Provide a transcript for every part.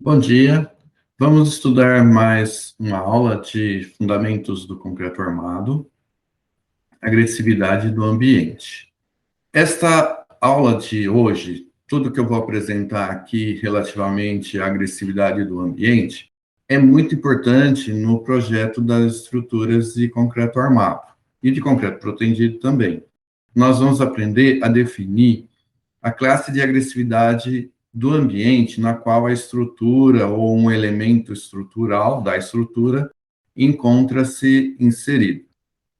Bom dia. Vamos estudar mais uma aula de fundamentos do concreto armado, agressividade do ambiente. Esta aula de hoje, tudo que eu vou apresentar aqui relativamente à agressividade do ambiente, é muito importante no projeto das estruturas de concreto armado e de concreto protendido também. Nós vamos aprender a definir a classe de agressividade do ambiente na qual a estrutura ou um elemento estrutural da estrutura encontra-se inserido.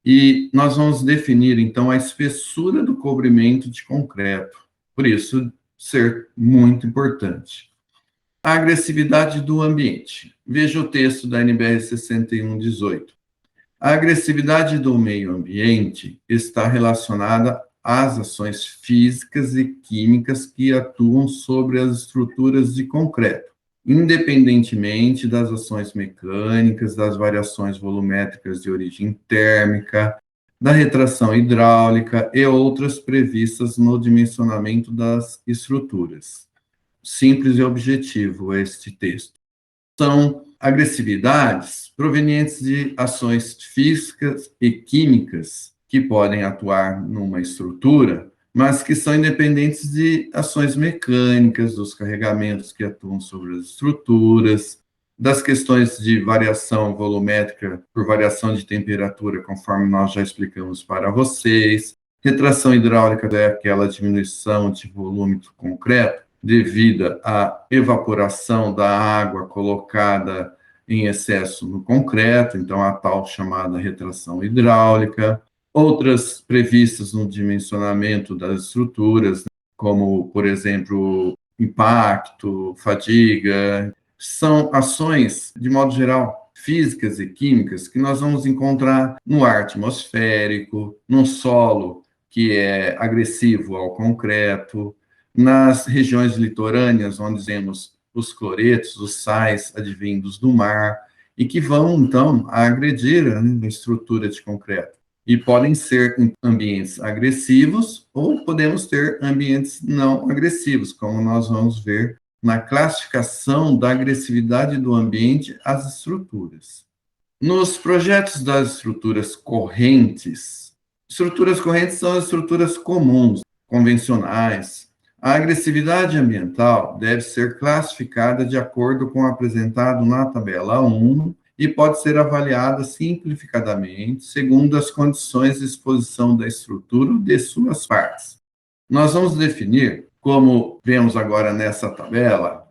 E nós vamos definir, então, a espessura do cobrimento de concreto, por isso ser muito importante. A agressividade do ambiente. Veja o texto da NBR 6118. A agressividade do meio ambiente está relacionada às ações físicas e químicas que atuam sobre as estruturas de concreto, independentemente das ações mecânicas, das variações volumétricas de origem térmica, da retração hidráulica e outras previstas no dimensionamento das estruturas. Simples e objetivo este texto. São agressividades provenientes de ações físicas e químicas que podem atuar numa estrutura, mas que são independentes de ações mecânicas, dos carregamentos que atuam sobre as estruturas, das questões de variação volumétrica por variação de temperatura, conforme nós já explicamos para vocês. Retração hidráulica é aquela diminuição de volume do concreto devido à evaporação da água colocada em excesso no concreto, então a tal chamada retração hidráulica. Outras previstas no dimensionamento das estruturas, como, por exemplo, impacto, fadiga, são ações, de modo geral, físicas e químicas que nós vamos encontrar no ar atmosférico, no solo que é agressivo ao concreto, nas regiões litorâneas, onde temos os cloretos, os sais advindos do mar, e que vão, então, agredir a estrutura de concreto. E podem ser em ambientes agressivos ou podemos ter ambientes não agressivos, como nós vamos ver na classificação da agressividade do ambiente às estruturas. Nos projetos das estruturas correntes são as estruturas comuns, convencionais. A agressividade ambiental deve ser classificada de acordo com o apresentado na tabela 1 e pode ser avaliada simplificadamente segundo as condições de exposição da estrutura ou de suas partes. Nós vamos definir, como vemos agora nessa tabela,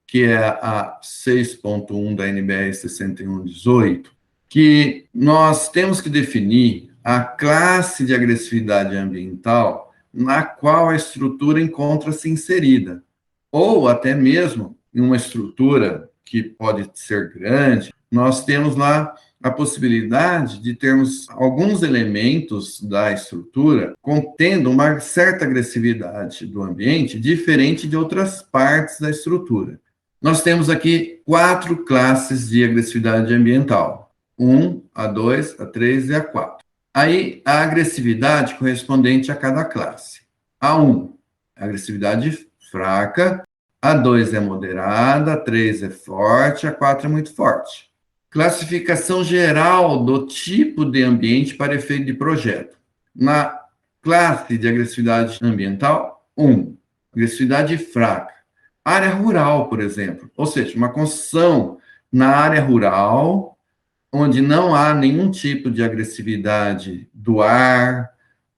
que é a 6.1 da NBR 6118, que nós temos que definir a classe de agressividade ambiental na qual a estrutura encontra-se inserida, ou até mesmo em uma estrutura que pode ser grande, nós temos lá a possibilidade de termos alguns elementos da estrutura contendo uma certa agressividade do ambiente, diferente de outras partes da estrutura. Nós temos aqui 4 classes de agressividade ambiental: 1, a 2, a 3 e a 4. Aí, a agressividade correspondente a cada classe. A 1, agressividade fraca, a 2 é moderada, a 3 é forte, a 4 é muito forte. Classificação geral do tipo de ambiente para efeito de projeto. Na classe de agressividade ambiental, 1, agressividade fraca. Área rural, por exemplo, ou seja, uma construção na área rural, onde não há nenhum tipo de agressividade do ar,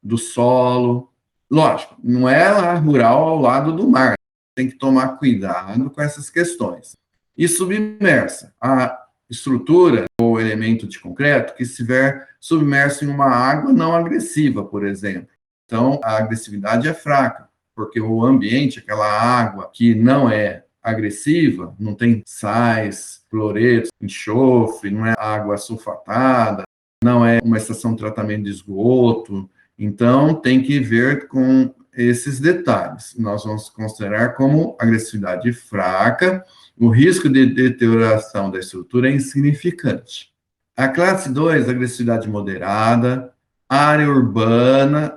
do solo. Lógico, não é ar rural ao lado do mar, tem que tomar cuidado com essas questões. E submersa, a estrutura ou elemento de concreto que estiver submerso em uma água não agressiva, por exemplo. Então, a agressividade é fraca, porque o ambiente, aquela água que não é agressiva, não tem sais, cloretos, enxofre, não é água sulfatada, não é uma estação de tratamento de esgoto. Então, tem que ver com esses detalhes. Nós vamos considerar como agressividade fraca, o risco de deterioração da estrutura é insignificante. A classe 2, agressividade moderada, área urbana,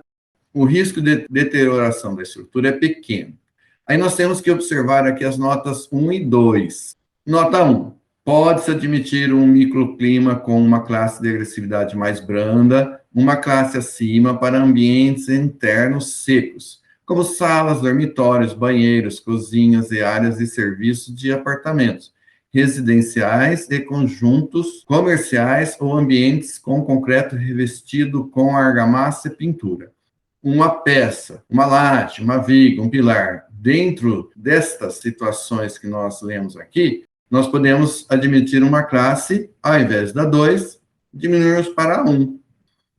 o risco de deterioração da estrutura é pequeno. Aí nós temos que observar aqui as notas 1 e 2. Nota 1. Pode-se admitir um microclima com uma classe de agressividade mais branda, uma classe acima para ambientes internos secos, como salas, dormitórios, banheiros, cozinhas e áreas de serviço de apartamentos, residenciais e conjuntos comerciais ou ambientes com concreto revestido com argamassa e pintura. Uma peça, uma laje, uma viga, um pilar, dentro destas situações que nós lemos aqui, nós podemos admitir uma classe, ao invés da 2, diminuirmos para 1.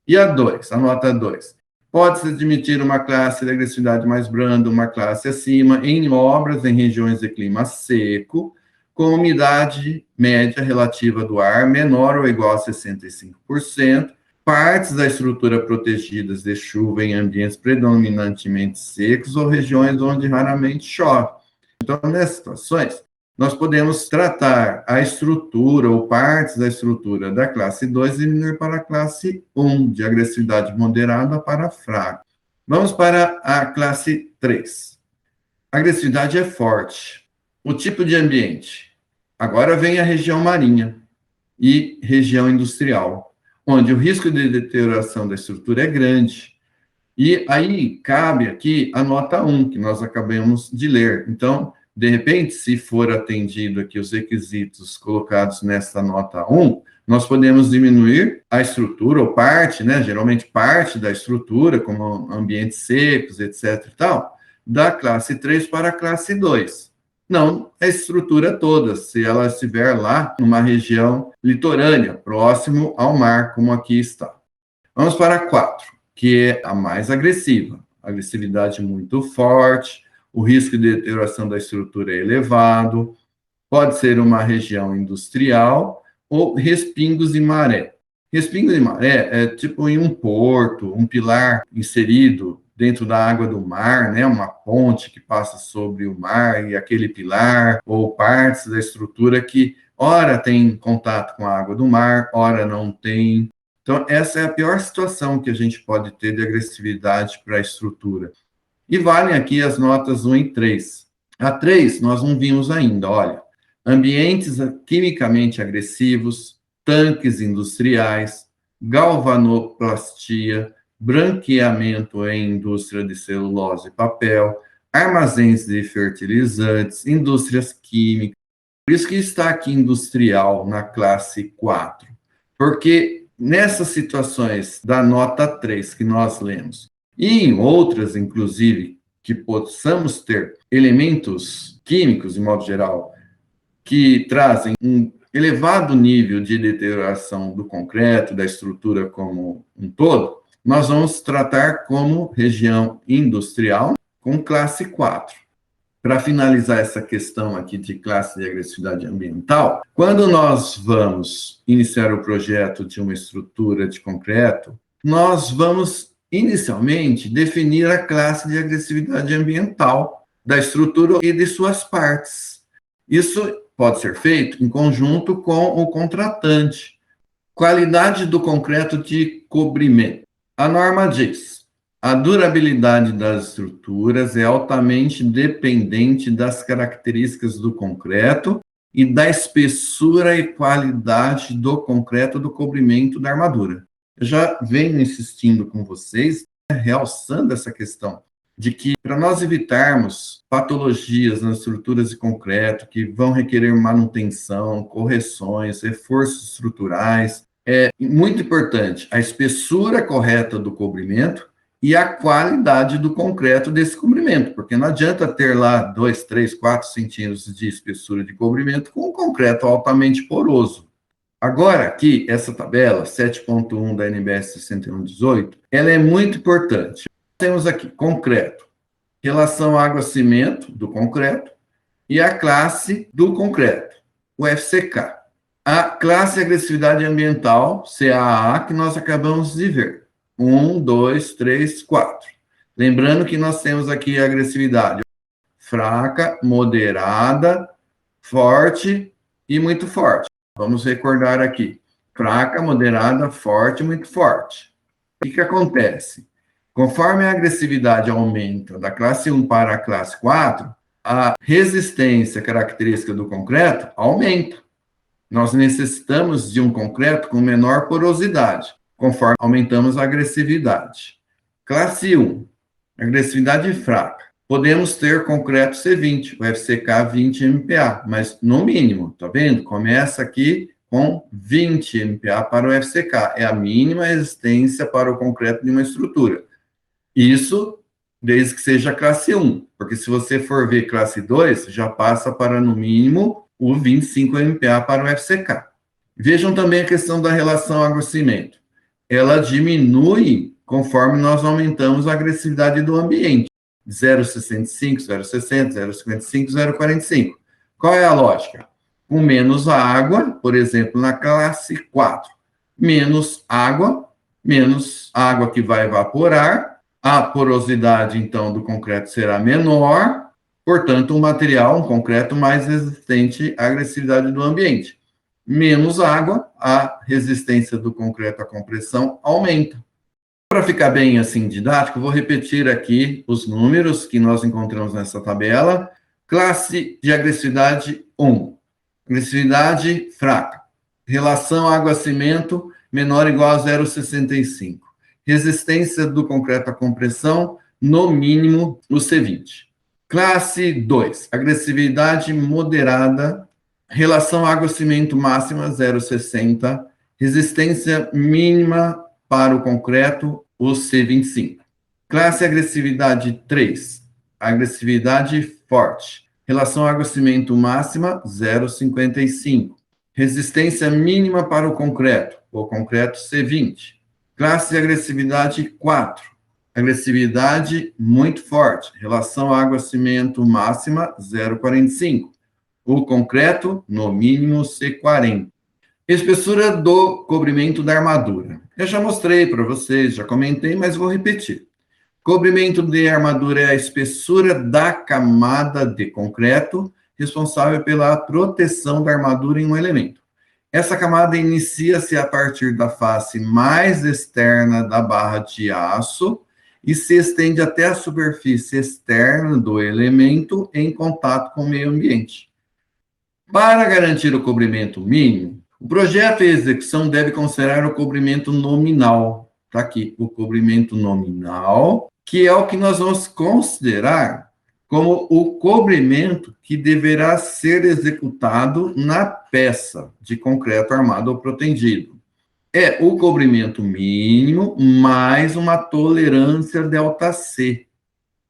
E a 2, a nota 2. Pode-se admitir uma classe de agressividade mais branda, uma classe acima, em obras em regiões de clima seco, com umidade média relativa do ar menor ou igual a 65%, partes da estrutura protegidas de chuva em ambientes predominantemente secos ou regiões onde raramente chove. Então, nessas situações, nós podemos tratar a estrutura ou partes da estrutura da classe 2 e diminuir para a classe 1, de agressividade moderada para fraca. Vamos para a classe 3. A agressividade é forte. O tipo de ambiente. Agora vem a região marinha e região industrial, onde o risco de deterioração da estrutura é grande. E aí cabe aqui a nota 1, que nós acabamos de ler. Então, de repente, se for atendido aqui os requisitos colocados nessa nota 1, nós podemos diminuir a estrutura, ou parte, né, geralmente parte da estrutura, como ambientes secos, etc. e tal, da classe 3 para a classe 2. Não a estrutura toda, se ela estiver lá numa região litorânea, próximo ao mar, como aqui está. Vamos para a 4, que é a mais agressiva. Agressividade muito forte, o risco de deterioração da estrutura é elevado, pode ser uma região industrial ou respingos de maré. Respingos de maré é tipo em um porto, um pilar inserido dentro da água do mar, né, uma ponte que passa sobre o mar e aquele pilar, ou partes da estrutura que ora tem contato com a água do mar, ora não tem. Então, essa é a pior situação que a gente pode ter de agressividade para a estrutura. E valem aqui as notas 1 e 3. A 3, nós não vimos ainda, olha. Ambientes quimicamente agressivos, tanques industriais, galvanoplastia, branqueamento em indústria de celulose e papel, armazéns de fertilizantes, indústrias químicas. Por isso que está aqui industrial na classe 4. Porque nessas situações da nota 3 que nós lemos, e em outras, inclusive, que possamos ter elementos químicos, de modo geral, que trazem um elevado nível de deterioração do concreto, da estrutura como um todo, nós vamos tratar como região industrial com classe 4. Para finalizar essa questão aqui de classe de agressividade ambiental, quando nós vamos iniciar o projeto de uma estrutura de concreto, nós vamos inicialmente definir a classe de agressividade ambiental da estrutura e de suas partes. Isso pode ser feito em conjunto com o contratante. Qualidade do concreto de cobrimento. A norma diz: a durabilidade das estruturas é altamente dependente das características do concreto e da espessura e qualidade do concreto do cobrimento da armadura. Eu já venho insistindo com vocês, realçando essa questão de que, para nós evitarmos patologias nas estruturas de concreto que vão requerer manutenção, correções, reforços estruturais, é muito importante a espessura correta do cobrimento e a qualidade do concreto desse cobrimento, porque não adianta ter lá 2, 3, 4 centímetros de espessura de cobrimento com um concreto altamente poroso. Agora, aqui, essa tabela, 7.1 da NBS 6118, ela é muito importante. Temos aqui concreto, relação água-cimento do concreto e a classe do concreto, o FCK. A classe agressividade ambiental, CAA, que nós acabamos de ver. 1, 2, 3, 4. Lembrando que nós temos aqui a agressividade fraca, moderada, forte e muito forte. Vamos recordar aqui. Fraca, moderada, forte e muito forte. O que acontece? Conforme a agressividade aumenta da classe 1 para a classe 4, a resistência característica do concreto aumenta. Nós necessitamos de um concreto com menor porosidade, conforme aumentamos a agressividade. Classe 1, agressividade fraca. Podemos ter concreto C20, o FCK 20 MPa, mas no mínimo, tá vendo? Começa aqui com 20 MPa para o FCK, é a mínima resistência para o concreto de uma estrutura. Isso desde que seja classe 1, porque se você for ver classe 2, já passa para, no mínimo, o 25 MPa para o FCK. Vejam também a questão da relação água-cimento. Ela diminui conforme nós aumentamos a agressividade do ambiente. 0,65, 0,60, 0,55, 0,45. Qual é a lógica? Com menos água, por exemplo, na classe 4, menos água que vai evaporar, a porosidade, então, do concreto será menor, portanto, um concreto mais resistente à agressividade do ambiente. Menos água, a resistência do concreto à compressão aumenta. Para ficar bem assim didático, vou repetir aqui os números que nós encontramos nessa tabela. Classe de agressividade 1, agressividade fraca. Relação água-cimento menor ou igual a 0,65. Resistência do concreto à compressão, no mínimo, o C20. Classe 2, agressividade moderada, relação água-cimento máxima, 0,60, resistência mínima para o concreto, o C25. Classe agressividade 3, agressividade forte, relação água-cimento máxima, 0,55. Resistência mínima para o concreto C20. Classe de agressividade 4, agressividade muito forte, relação água-cimento máxima 0,45. O concreto, no mínimo, C40. Espessura do cobrimento da armadura. Eu já mostrei para vocês, já comentei, mas vou repetir. Cobrimento de armadura é a espessura da camada de concreto responsável pela proteção da armadura em um elemento. Essa camada inicia-se a partir da face mais externa da barra de aço e se estende até a superfície externa do elemento em contato com o meio ambiente. Para garantir o cobrimento mínimo, o projeto e a execução devem considerar o cobrimento nominal. Está aqui, o cobrimento nominal, que é o que nós vamos considerar como o cobrimento que deverá ser executado na peça de concreto armado ou protegido. É o cobrimento mínimo mais uma tolerância ΔC.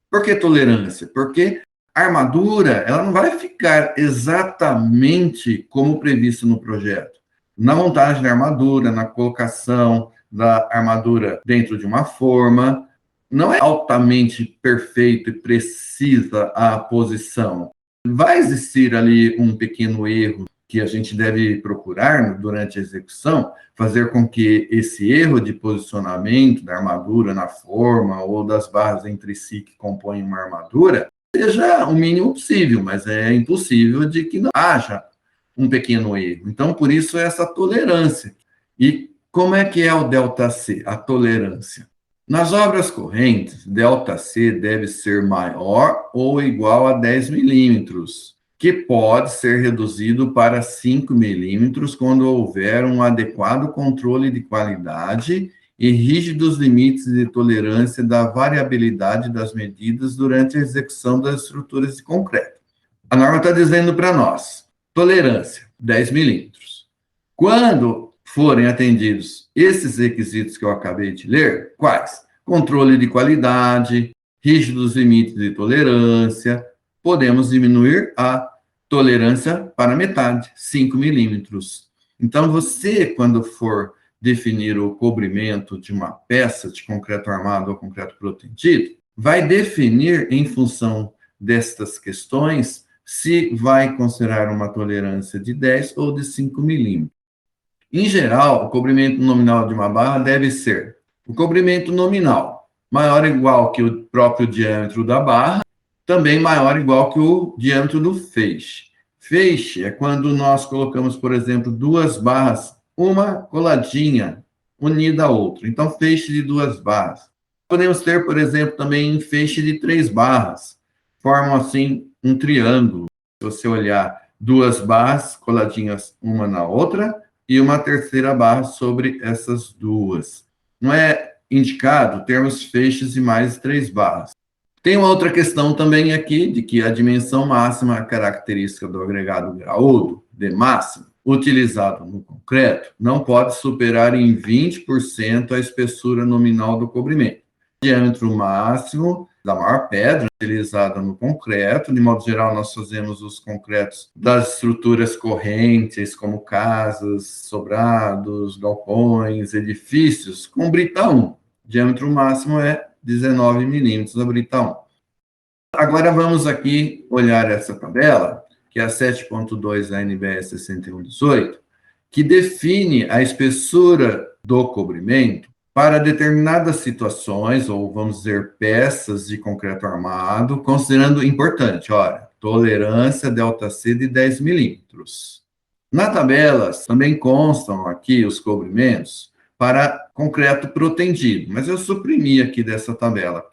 Por que tolerância? Porque a armadura ela não vai ficar exatamente como previsto no projeto. Na montagem da armadura, na colocação da armadura dentro de uma forma, não é altamente perfeito e precisa a posição. Vai existir ali um pequeno erro que a gente deve procurar durante a execução, fazer com que esse erro de posicionamento da armadura na forma ou das barras entre si que compõem uma armadura seja o mínimo possível, mas é impossível de que não haja um pequeno erro. Então, por isso, essa tolerância. E como é que é o ΔC, a tolerância? Nas obras correntes, ΔC deve ser maior ou igual a 10 milímetros, que pode ser reduzido para 5 milímetros quando houver um adequado controle de qualidade e rígidos limites de tolerância da variabilidade das medidas durante a execução das estruturas de concreto. A norma está dizendo para nós, tolerância, 10 milímetros. Quando forem atendidos esses requisitos que eu acabei de ler, quais? Controle de qualidade, rígidos limites de tolerância, podemos diminuir a tolerância para metade, 5 milímetros. Então, você, quando for definir o cobrimento de uma peça de concreto armado ou concreto protegido, vai definir, em função destas questões, se vai considerar uma tolerância de 10 ou de 5 milímetros. Em geral, o cobrimento nominal de uma barra deve ser o cobrimento nominal maior ou igual que o próprio diâmetro da barra, também maior ou igual que o diâmetro do feixe. Feixe é quando nós colocamos, por exemplo, duas barras, uma coladinha, unida à outra. Então, feixe de 2 barras. Podemos ter, por exemplo, também feixe de 3 barras. Formam, assim, um triângulo. Se você olhar duas barras coladinhas uma na outra e uma terceira barra sobre essas duas. Não é indicado termos feixes de mais 3 barras. Tem uma outra questão também aqui, de que a dimensão máxima característica do agregado graúdo, D máximo, utilizado no concreto, não pode superar em 20% a espessura nominal do cobrimento. O diâmetro máximo da maior pedra utilizada no concreto, de modo geral, nós fazemos os concretos das estruturas correntes, como casas, sobrados, galpões, edifícios, com brita 1. O diâmetro máximo é 19 milímetros da brita 1. Agora vamos aqui olhar essa tabela, que é a 7.2 da NBR 6118, que define a espessura do cobrimento para determinadas situações, ou vamos dizer, peças de concreto armado, considerando importante, olha, tolerância ΔC de 10 milímetros. Na tabela também constam aqui os cobrimentos para concreto protendido, mas eu suprimi aqui dessa tabela.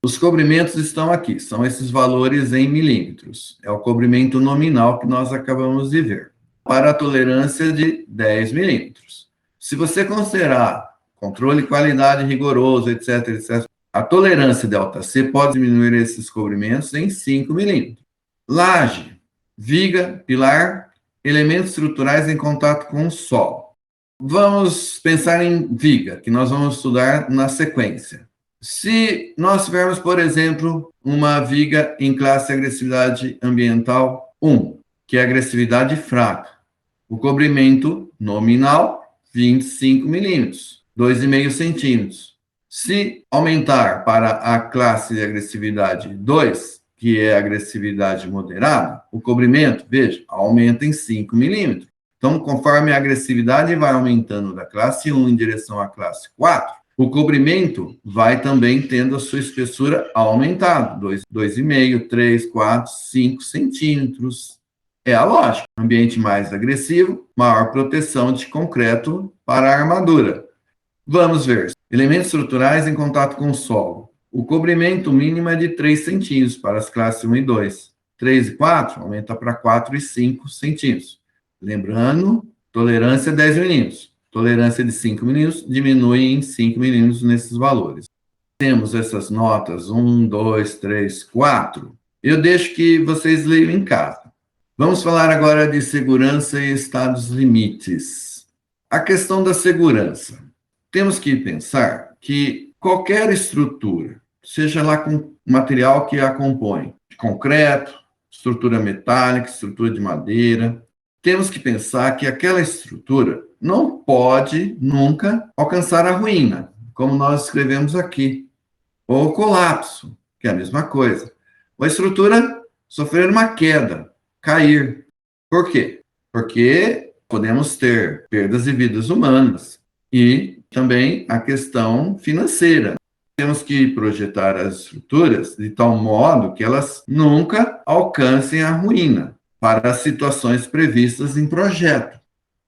Os cobrimentos estão aqui, são esses valores em milímetros. É o cobrimento nominal que nós acabamos de ver, para a tolerância de 10 milímetros. Se você considerar controle de qualidade rigoroso, etc., etc., a tolerância ΔC pode diminuir esses cobrimentos em 5 milímetros. Laje, viga, pilar, elementos estruturais em contato com o solo. Vamos pensar em viga, que nós vamos estudar na sequência. Se nós tivermos, por exemplo, uma viga em classe agressividade ambiental 1, que é agressividade fraca, o cobrimento nominal, 25 milímetros, 2,5 centímetros. Se aumentar para a classe de agressividade 2, que é agressividade moderada, o cobrimento, veja, aumenta em 5 milímetros. Então, conforme a agressividade vai aumentando da classe 1 em direção à classe 4, o cobrimento vai também tendo a sua espessura aumentada, 2,5, 3, 4, 5 centímetros. É a lógica. Ambiente mais agressivo, maior proteção de concreto para a armadura. Vamos ver. Elementos estruturais em contato com o solo. O cobrimento mínimo é de 3 centímetros para as classes 1 e 2. 3 e 4 aumenta para 4 e 5 centímetros. Lembrando, tolerância 10 milímetros. Tolerância de 5 milímetros diminui em 5 milímetros nesses valores. Temos essas notas 1, 2, 3, 4. Eu deixo que vocês leiam em casa. Vamos falar agora de segurança e estados limites. A questão da segurança. Temos que pensar que qualquer estrutura, seja lá com material que a compõe, de concreto, estrutura metálica, estrutura de madeira, temos que pensar que aquela estrutura não pode nunca alcançar a ruína, como nós escrevemos aqui, ou o colapso, que é a mesma coisa. Ou a estrutura sofrer uma queda, cair. Por quê? Porque podemos ter perdas de vidas humanas e também a questão financeira. Temos que projetar as estruturas de tal modo que elas nunca alcancem a ruína para as situações previstas em projeto.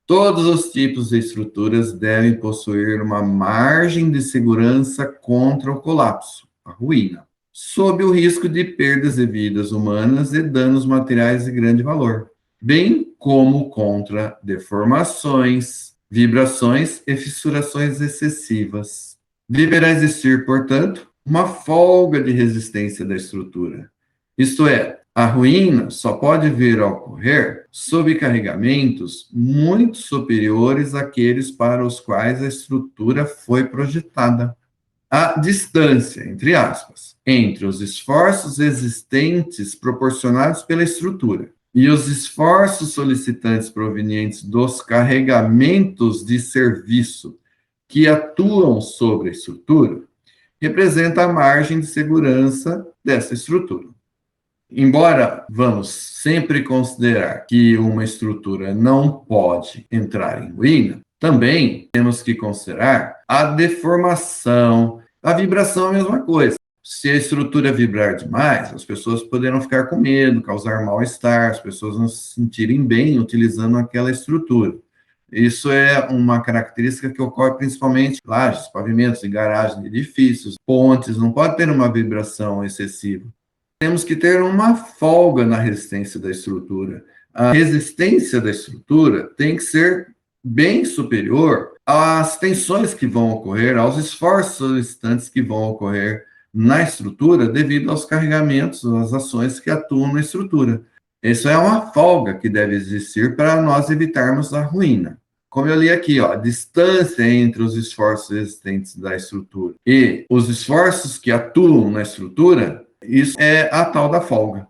Todos os tipos de estruturas devem possuir uma margem de segurança contra o colapso, a ruína, sob o risco de perdas de vidas humanas e danos materiais de grande valor, bem como contra deformações, vibrações e fissurações excessivas. Deverá existir, portanto, uma folga de resistência da estrutura, isto é, a ruína só pode vir a ocorrer sob carregamentos muito superiores àqueles para os quais a estrutura foi projetada. A distância, entre aspas, entre os esforços existentes proporcionados pela estrutura e os esforços solicitantes provenientes dos carregamentos de serviço que atuam sobre a estrutura representa a margem de segurança dessa estrutura. Embora vamos sempre considerar que uma estrutura não pode entrar em ruína, também temos que considerar a deformação, a vibração é a mesma coisa. Se a estrutura vibrar demais, as pessoas poderão ficar com medo, causar mal-estar, as pessoas não se sentirem bem utilizando aquela estrutura. Isso é uma característica que ocorre principalmente em lajes, pavimentos, em garagens de edifícios, pontes, não pode ter uma vibração excessiva. temos que ter uma folga na resistência da estrutura. A resistência da estrutura tem que ser bem superior às tensões que vão ocorrer, aos esforços solicitantes que vão ocorrer na estrutura devido aos carregamentos, às ações que atuam na estrutura. Isso é uma folga que deve existir para nós evitarmos a ruína. Como eu li aqui, ó, a distância entre os esforços existentes da estrutura e os esforços que atuam na estrutura, isso é a tal da folga.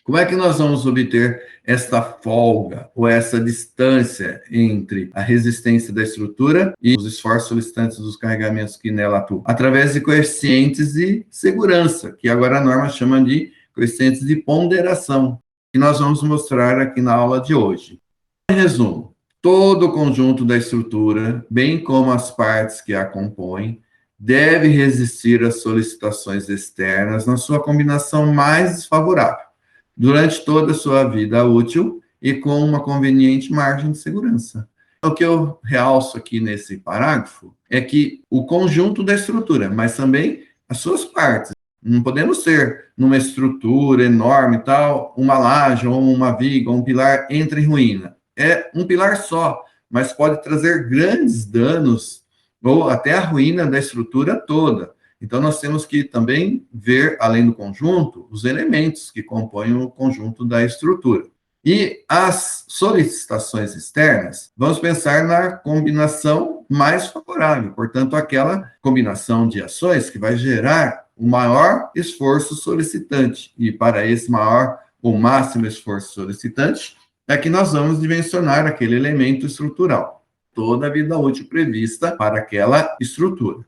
Como é que nós vamos obter esta folga ou essa distância entre a resistência da estrutura e os esforços solicitantes dos carregamentos que nela atuam? Através de coeficientes de segurança, que agora a norma chama de coeficientes de ponderação, que nós vamos mostrar aqui na aula de hoje. Em resumo, todo o conjunto da estrutura, bem como as partes que a compõem, deve resistir às solicitações externas na sua combinação mais desfavorável, durante toda a sua vida útil e com uma conveniente margem de segurança. O que eu realço aqui nesse parágrafo é que o conjunto da estrutura, mas também as suas partes. Não podemos ter numa estrutura enorme tal, uma laje ou uma viga ou um pilar entra em ruína. É um pilar só, mas pode trazer grandes danos ou até a ruína da estrutura toda. Então, nós temos que também ver, além do conjunto, os elementos que compõem o conjunto da estrutura. E as solicitações externas, vamos pensar na combinação mais favorável, portanto, aquela combinação de ações que vai gerar o maior esforço solicitante. E para esse maior ou máximo esforço solicitante, é que nós vamos dimensionar aquele elemento estrutural, toda a vida útil prevista para aquela estrutura.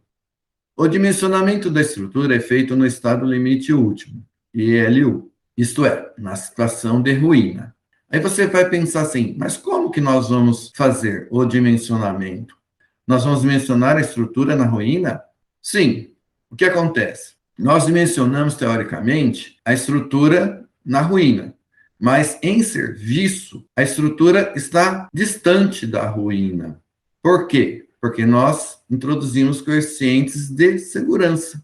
O dimensionamento da estrutura é feito no estado limite último, ELU, isto é, na situação de ruína. Aí você vai pensar assim, mas como que nós vamos fazer o dimensionamento? Nós vamos dimensionar a estrutura na ruína? Sim. O que acontece? Nós dimensionamos, teoricamente, a estrutura na ruína, mas em serviço, a estrutura está distante da ruína. Por quê? Porque nós introduzimos coeficientes de segurança.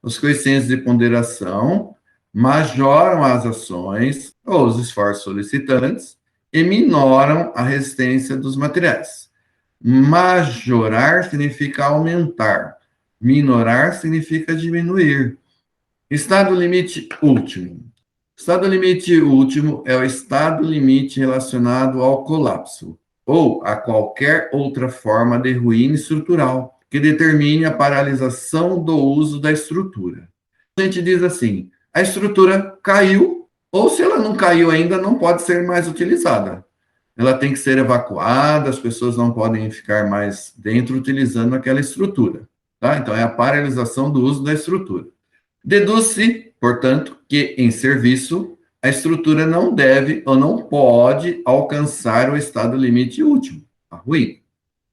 Os coeficientes de ponderação majoram as ações ou os esforços solicitantes e minoram a resistência dos materiais. Majorar significa aumentar, minorar significa diminuir. Estado limite último. Estado limite último é o estado limite relacionado ao colapso ou a qualquer outra forma de ruína estrutural que determine a paralisação do uso da estrutura. A gente diz assim, a estrutura caiu, ou se ela não caiu ainda, não pode ser mais utilizada. Ela tem que ser evacuada, as pessoas não podem ficar mais dentro utilizando aquela estrutura. Tá? Então, é a paralisação do uso da estrutura. Deduz-se, portanto, que em serviço, a estrutura não deve ou não pode alcançar o estado limite último, a ruína.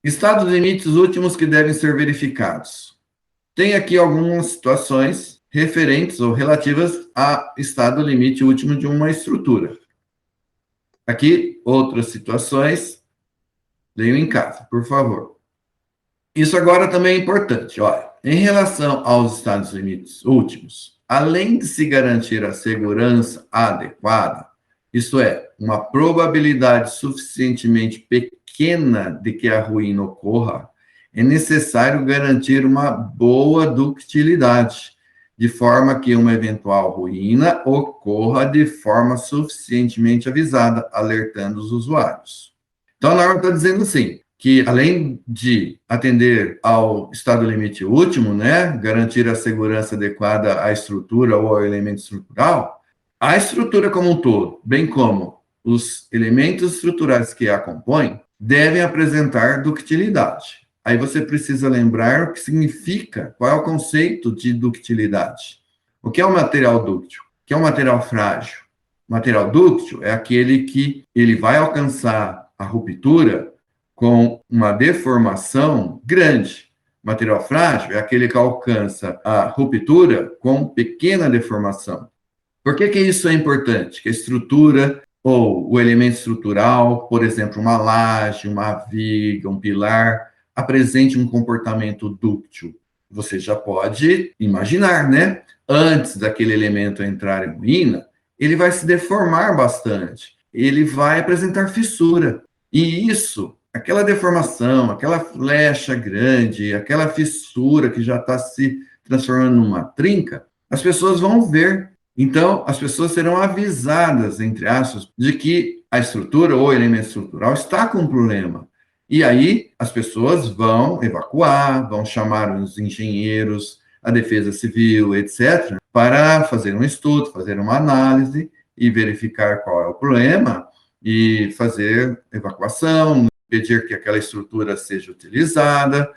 Estados limites últimos que devem ser verificados. Tem aqui algumas situações referentes ou relativas a estado limite último de uma estrutura. Aqui, outras situações, leiam em casa, por favor. Isso agora também é importante, olha, em relação aos estados limites últimos, além de se garantir a segurança adequada, isto é, uma probabilidade suficientemente pequena de que a ruína ocorra, é necessário garantir uma boa ductilidade, de forma que uma eventual ruína ocorra de forma suficientemente avisada, alertando os usuários. Então, a norma está dizendo assim, que além de atender ao estado limite último, né, garantir a segurança adequada à estrutura ou ao elemento estrutural, a estrutura como um todo, bem como os elementos estruturais que a compõem, devem apresentar ductilidade. Aí você precisa lembrar o que significa, qual é o conceito de ductilidade. O que é um material dúctil? O que é um material frágil? O material dúctil é aquele que ele vai alcançar a ruptura com uma deformação grande. O material frágil é aquele que alcança a ruptura com pequena deformação. Por que isso é importante? Que a estrutura ou o elemento estrutural, por exemplo, uma laje, uma viga, um pilar, apresente um comportamento dúctil. Você já pode imaginar, né? antes daquele elemento entrar em ruína, ele vai se deformar bastante, ele vai apresentar fissura. E isso, aquela deformação, aquela flecha grande, aquela fissura que já está se transformando numa trinca, as pessoas vão ver. Então, as pessoas serão avisadas, entre aspas, de que a estrutura ou elemento estrutural está com um problema. E aí, as pessoas vão evacuar, vão chamar os engenheiros, a defesa civil, etc., para fazer um estudo, fazer uma análise e verificar qual é o problema e fazer evacuação, pedir que aquela estrutura seja utilizada.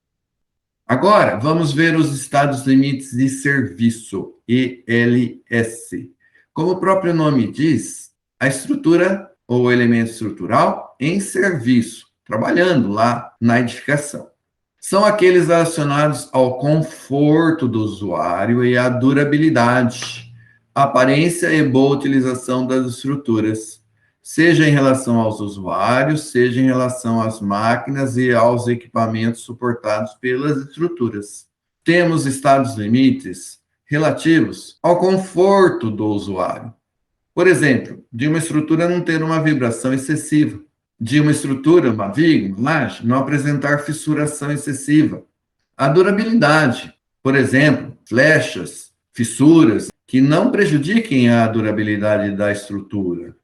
Agora, vamos ver os estados limites de serviço, ELS. Como o próprio nome diz, a estrutura ou elemento estrutural em serviço, trabalhando lá na edificação. São aqueles relacionados ao conforto do usuário e à durabilidade, aparência e boa utilização das estruturas, seja em relação aos usuários, seja em relação às máquinas e aos equipamentos suportados pelas estruturas. Temos estados limites relativos ao conforto do usuário. Por exemplo, de uma estrutura não ter uma vibração excessiva, de uma estrutura, uma viga, uma laje, não apresentar fissuração excessiva. A durabilidade, por exemplo, flechas, fissuras, que não prejudiquem a durabilidade da estrutura.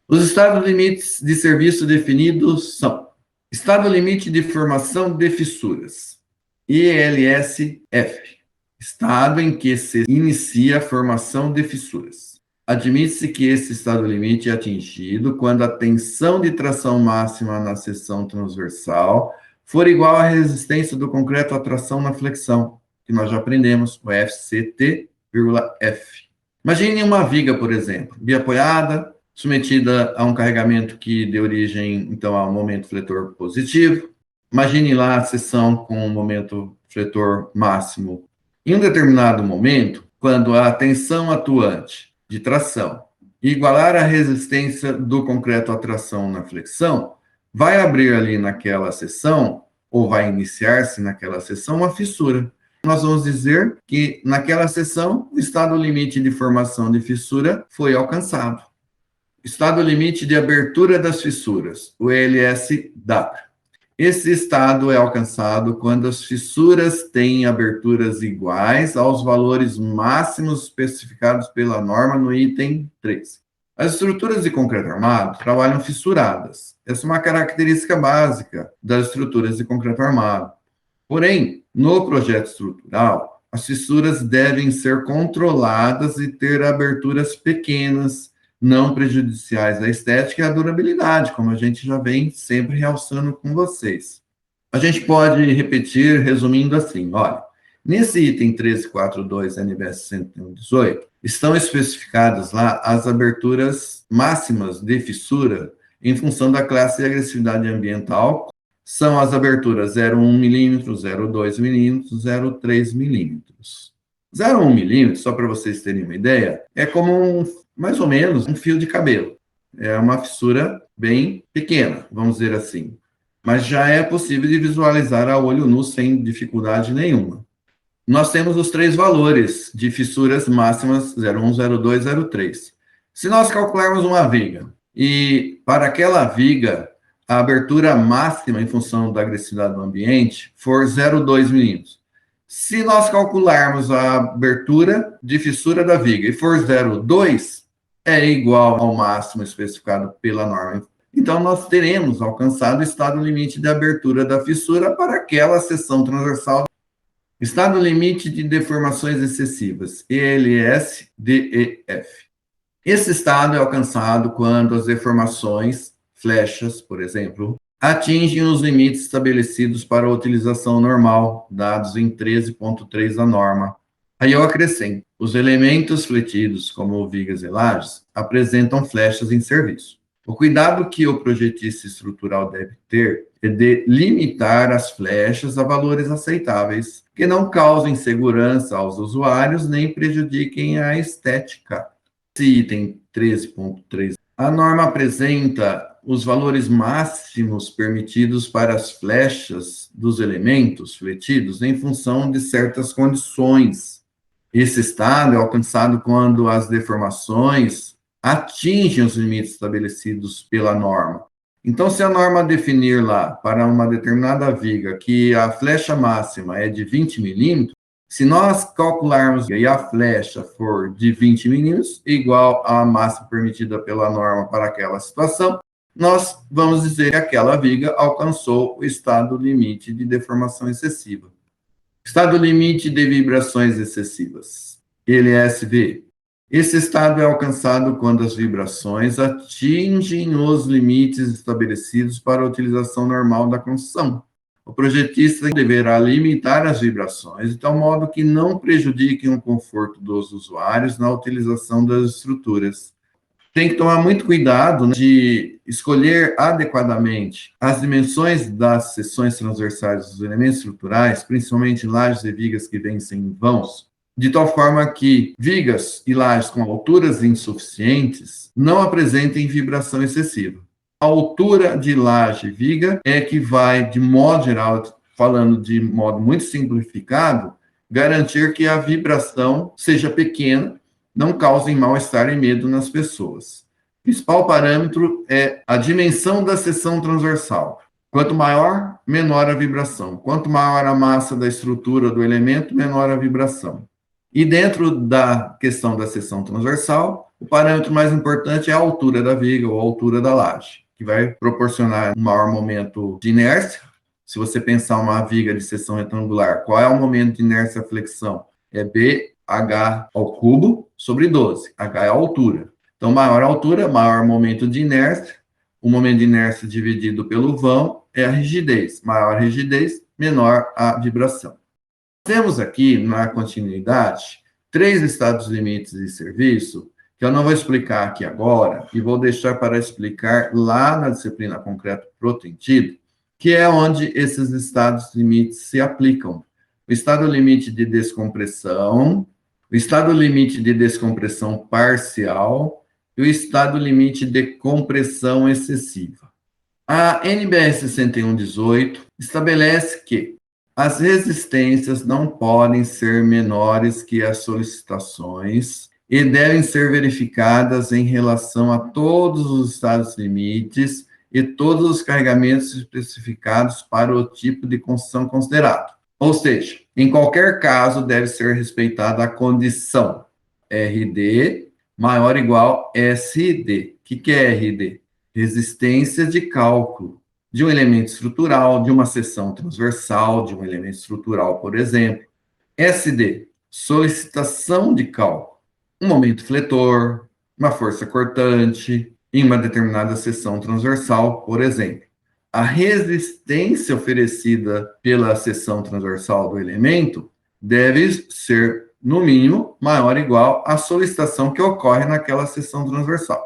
Os estados limites de serviço definidos são: estado limite de formação de fissuras, ELSF, estado em que se inicia a formação de fissuras. Admite-se que esse estado limite é atingido quando a tensão de tração máxima na seção transversal for igual à resistência do concreto à tração na flexão, que nós já aprendemos, o FCT,F. Imagine uma viga, por exemplo, biapoiada, submetida a um carregamento que dê origem, então, a um momento fletor positivo. Imagine lá a seção com um momento fletor máximo. Em um determinado momento, quando a tensão atuante de tração e igualar a resistência do concreto à tração na flexão, vai abrir ali naquela seção, ou vai iniciar-se naquela seção, uma fissura. Nós vamos dizer que naquela seção o estado limite de formação de fissura foi alcançado. Estado limite de abertura das fissuras, o LSW. Esse estado é alcançado quando as fissuras têm aberturas iguais aos valores máximos especificados pela norma no item 3. As estruturas de concreto armado trabalham fissuradas. Essa é uma característica básica das estruturas de concreto armado. Porém, no projeto estrutural, as fissuras devem ser controladas e ter aberturas pequenas, não prejudiciais à estética e à durabilidade, como a gente já vem sempre realçando com vocês. A gente pode repetir, resumindo assim, olha, nesse item 1342 NBS 118, estão especificadas lá as aberturas máximas de fissura em função da classe de agressividade ambiental. São as aberturas 0,1 milímetro, 0,2 milímetros, 0,3 milímetros. 0,1 milímetro, só para vocês terem uma ideia, é como mais ou menos um fio de cabelo. É uma fissura bem pequena, vamos dizer assim. Mas já é possível de visualizar a olho nu sem dificuldade nenhuma. Nós temos os três valores de fissuras máximas 0,1, 0,2, 0,3. Se nós calcularmos uma viga, e para aquela viga, a abertura máxima em função da agressividade do ambiente for 0,2 milímetros. Se nós calcularmos a abertura de fissura da viga e for 0,2, é igual ao máximo especificado pela norma. Então, nós teremos alcançado o estado limite de abertura da fissura para aquela seção transversal. Estado limite de deformações excessivas, ELS-DEF. Esse estado é alcançado quando as deformações, flechas, por exemplo, atingem os limites estabelecidos para a utilização normal, dados em 13.3 da norma. Aí eu acrescento, os elementos fletidos, como vigas e lajes, apresentam flechas em serviço. O cuidado que o projetista estrutural deve ter é de limitar as flechas a valores aceitáveis, que não causem segurança aos usuários nem prejudiquem a estética. Esse item 13.3, a norma apresenta os valores máximos permitidos para as flechas dos elementos fletidos em função de certas condições. Esse estado é alcançado quando as deformações atingem os limites estabelecidos pela norma. Então, se a norma definir lá para uma determinada viga que a flecha máxima é de 20 milímetros, se nós calcularmos e a flecha for de 20 milímetros, igual à máxima permitida pela norma para aquela situação, nós vamos dizer que aquela viga alcançou o estado limite de deformação excessiva. Estado limite de vibrações excessivas, LSV. Esse estado é alcançado quando as vibrações atingem os limites estabelecidos para a utilização normal da construção. O projetista deverá limitar as vibrações de tal modo que não prejudiquem o conforto dos usuários na utilização das estruturas. Tem que tomar muito cuidado, né, de escolher adequadamente as dimensões das seções transversais dos elementos estruturais, principalmente lajes e vigas que vencem em vãos, de tal forma que vigas e lajes com alturas insuficientes não apresentem vibração excessiva. A altura de laje e viga é que vai, de modo geral, falando de modo muito simplificado, garantir que a vibração seja pequena, não causem mal-estar e medo nas pessoas. O principal parâmetro é a dimensão da seção transversal. Quanto maior, menor a vibração. Quanto maior a massa da estrutura do elemento, menor a vibração. E dentro da questão da seção transversal, o parâmetro mais importante é a altura da viga ou a altura da laje, que vai proporcionar um maior momento de inércia. Se você pensar uma viga de seção retangular, qual é o momento de inércia flexão? É B H ao cubo sobre 12. H é a altura. Então, maior a altura, maior momento de inércia. O momento de inércia dividido pelo vão é a rigidez. Maior a rigidez, menor a vibração. Temos aqui, na continuidade, 3 estados limites de serviço, que eu não vou explicar aqui agora, e vou deixar para explicar lá na disciplina concreto protendido, que é onde esses estados limites se aplicam. O estado limite de descompressão, o estado limite de descompressão parcial e o estado limite de compressão excessiva. A NBR 6118 estabelece que as resistências não podem ser menores que as solicitações e devem ser verificadas em relação a todos os estados limites e todos os carregamentos especificados para o tipo de construção considerado. Ou seja, em qualquer caso, deve ser respeitada a condição RD maior ou igual SD. O que é RD? Resistência de cálculo de um elemento estrutural, de uma seção transversal, de um elemento estrutural, por exemplo. SD, solicitação de cálculo. Um momento fletor, uma força cortante, em uma determinada seção transversal, por exemplo. A resistência oferecida pela seção transversal do elemento deve ser, no mínimo, maior ou igual à solicitação que ocorre naquela seção transversal.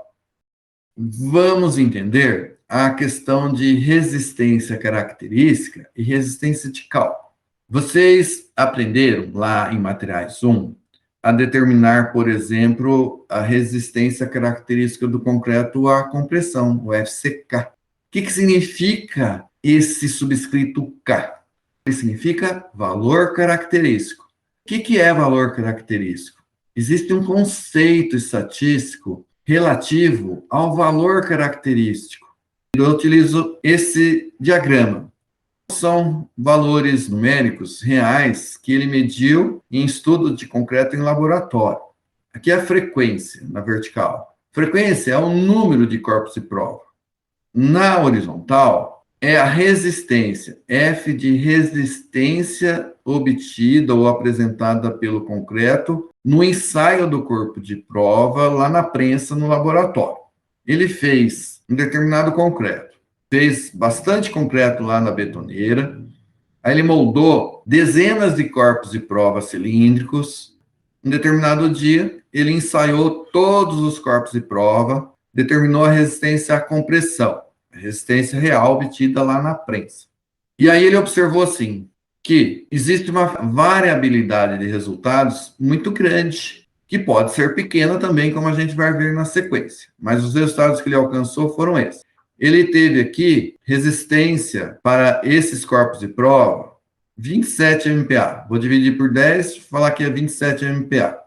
Vamos entender a questão de resistência característica e resistência de cálculo. Vocês aprenderam lá em Materiais 1 a determinar, por exemplo, a resistência característica do concreto à compressão, o FCK. O que significa esse subscrito K? Ele significa valor característico. O que é valor característico? Existe um conceito estatístico relativo ao valor característico. Eu utilizo esse diagrama. São valores numéricos reais que ele mediu em estudo de concreto em laboratório. Aqui é a frequência na vertical. Frequência é o número de corpos de prova. Na horizontal, é a resistência, F de resistência obtida ou apresentada pelo concreto no ensaio do corpo de prova, lá na prensa, no laboratório. Ele fez um determinado concreto, fez bastante concreto lá na betoneira, aí ele moldou dezenas de corpos de prova cilíndricos. Um determinado dia, ele ensaiou todos os corpos de prova, determinou a resistência à compressão, a resistência real obtida lá na prensa. E aí ele observou assim, que existe uma variabilidade de resultados muito grande, que pode ser pequena também, como a gente vai ver na sequência. Mas os resultados que ele alcançou foram esses. Ele teve aqui resistência para esses corpos de prova 27 MPa. Vou dividir por 10, falar que é 27 MPa.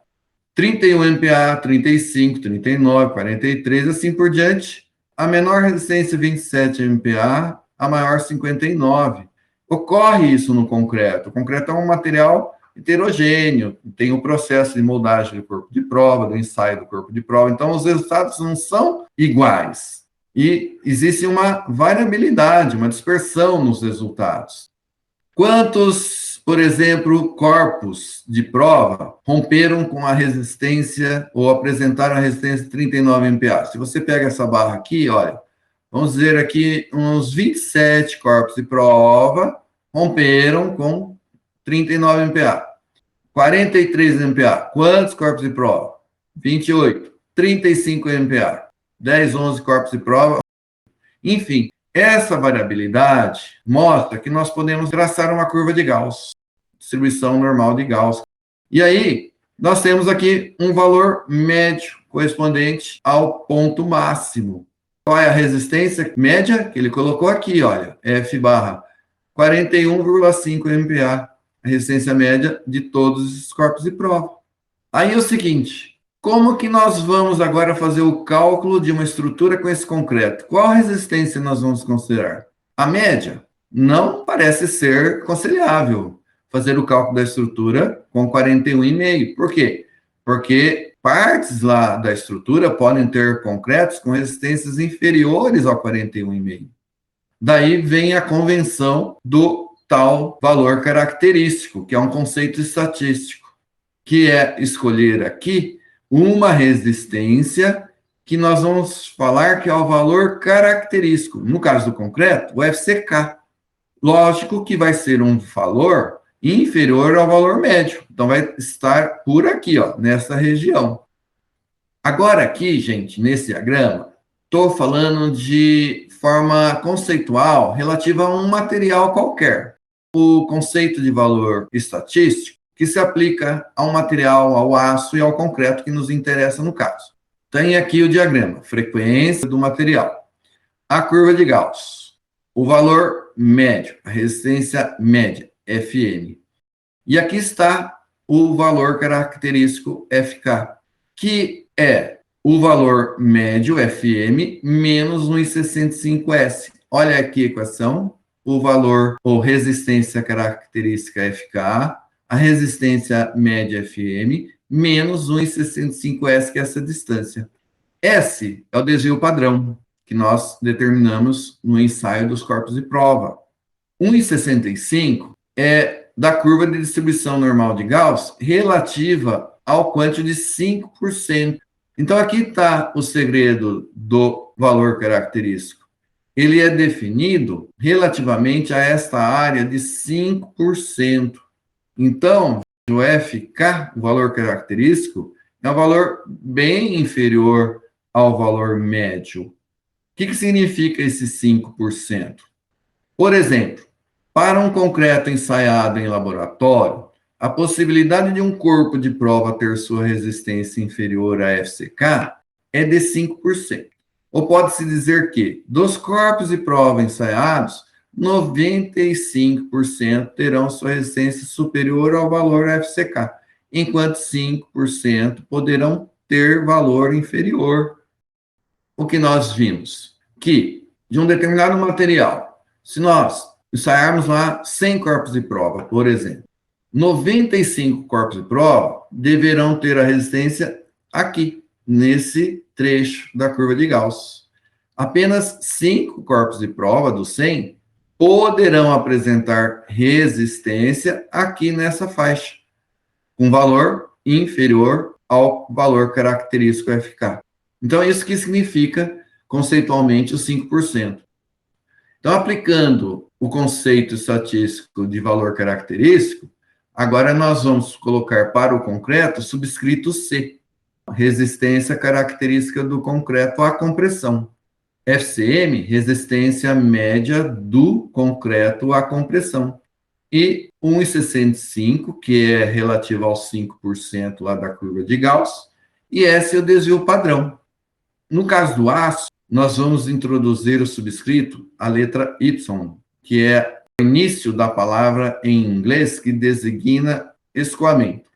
31 MPa, 35, 39, 43, assim por diante. A menor resistência 27 MPa, a maior 59. Ocorre isso no concreto. O concreto é um material heterogêneo, tem o processo de moldagem do corpo de prova, do ensaio do corpo de prova, então os resultados não são iguais. E existe uma variabilidade, uma dispersão nos resultados. Quantos, por exemplo, corpos de prova romperam com a resistência ou apresentaram a resistência 39 MPa? Se você pega essa barra aqui, olha, vamos dizer aqui uns 27 corpos de prova romperam com 39 MPa. 43 MPa. Quantos corpos de prova? 28. 35 MPa. 10, 11 corpos de prova. Enfim, essa variabilidade mostra que nós podemos traçar uma curva de Gauss, distribuição normal de Gauss. E aí, nós temos aqui um valor médio correspondente ao ponto máximo. Qual é a resistência média que ele colocou aqui? Olha, F barra 41,5 MPa, a resistência média de todos esses corpos de prova. Aí é o seguinte, como que nós vamos agora fazer o cálculo de uma estrutura com esse concreto? Qual resistência nós vamos considerar? A média? Não parece ser aconselhável fazer o cálculo da estrutura com 41,5. Por quê? Porque partes lá da estrutura podem ter concretos com resistências inferiores ao 41,5. Daí vem a convenção do tal valor característico, que é um conceito estatístico, que é escolher aqui uma resistência que nós vamos falar que é o valor característico. No caso do concreto, o FCK. Lógico que vai ser um valor inferior ao valor médio. Então, vai estar por aqui, ó, nessa região. Agora aqui, gente, nesse diagrama, estou falando de forma conceitual relativa a um material qualquer. O conceito de valor estatístico que se aplica ao material, ao aço e ao concreto que nos interessa no caso. Tem aqui o diagrama, frequência do material, a curva de Gauss, o valor médio, a resistência média, Fm. E aqui está o valor característico FK, que é o valor médio, Fm, menos 1,65S. Olha aqui a equação, o valor ou resistência característica FK, a resistência média Fm, menos 1,65S, que é essa distância. S é o desvio padrão, que nós determinamos no ensaio dos corpos de prova. 1,65 é da curva de distribuição normal de Gauss relativa ao quântico de 5%. Então, aqui está o segredo do valor característico. Ele é definido relativamente a esta área de 5%. Então, o FK, o valor característico, é um valor bem inferior ao valor médio. O que significa esse 5%? Por exemplo, para um concreto ensaiado em laboratório, a possibilidade de um corpo de prova ter sua resistência inferior a FCK é de 5%. Ou pode-se dizer que, dos corpos de prova ensaiados, 95% terão sua resistência superior ao valor FCK, enquanto 5% poderão ter valor inferior. O que nós vimos? Que, de um determinado material, se nós ensaiarmos lá 100 corpos de prova, por exemplo, 95 corpos de prova deverão ter a resistência aqui, nesse trecho da curva de Gauss. Apenas 5 corpos de prova dos 100 poderão apresentar resistência aqui nessa faixa, com valor inferior ao valor característico FK. Então, isso que significa, conceitualmente, os 5%. Então, aplicando o conceito estatístico de valor característico, agora nós vamos colocar para o concreto subscrito C, resistência característica do concreto à compressão. FCM, resistência média do concreto à compressão. E 1,65, que é relativo aos 5% lá da curva de Gauss, e S é o desvio padrão. No caso do aço, nós vamos introduzir o subscrito, a letra Y, que é início da palavra em inglês que designa escoamento.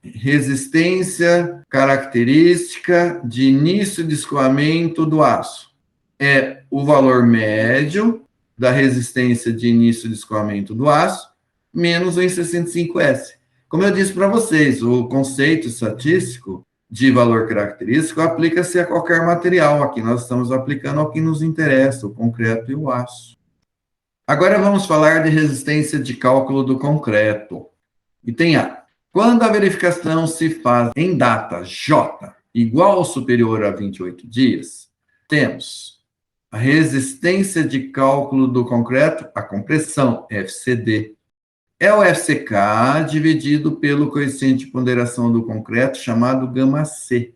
Resistência característica de início de escoamento do aço é o valor médio da resistência de início de escoamento do aço menos o E65S. Como eu disse para vocês, o conceito estatístico de valor característico aplica-se a qualquer material. Aqui nós estamos aplicando ao que nos interessa, o concreto e o aço. Agora vamos falar de resistência de cálculo do concreto. Item A. Quando a verificação se faz em data J igual ou superior a 28 dias, temos a resistência de cálculo do concreto, a compressão, FCD, é o FCK dividido pelo coeficiente de ponderação do concreto, chamado γC.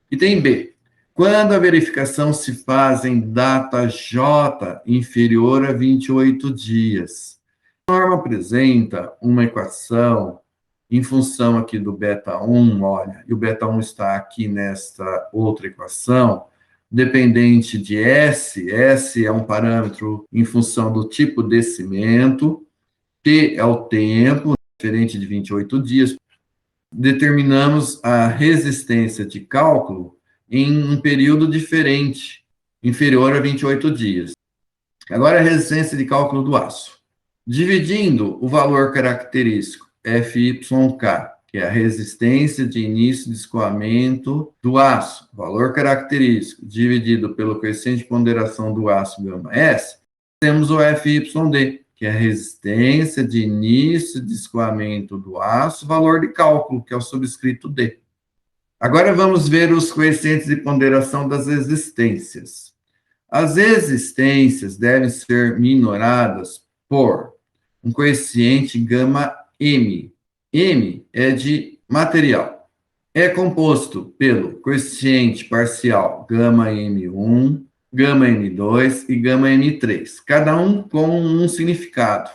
Item B. Quando a verificação se faz em data J inferior a 28 dias, a norma apresenta uma equação em função aqui do beta1, olha, e o beta1 está aqui nesta outra equação, dependente de S. S é um parâmetro em função do tipo de cimento, T é o tempo, diferente de 28 dias. Determinamos a resistência de cálculo em um período diferente, inferior a 28 dias. Agora, a resistência de cálculo do aço. Dividindo o valor característico FYK, que é a resistência de início de escoamento do aço, valor característico, dividido pelo coeficiente de ponderação do aço, γS, temos o FYD, que é a resistência de início de escoamento do aço, valor de cálculo, que é o subscrito D. Agora vamos ver os coeficientes de ponderação das existências. As existências devem ser minoradas por um coeficiente γm. M é de material. É composto pelo coeficiente parcial γm1, γm2 e γm3, cada um com um significado.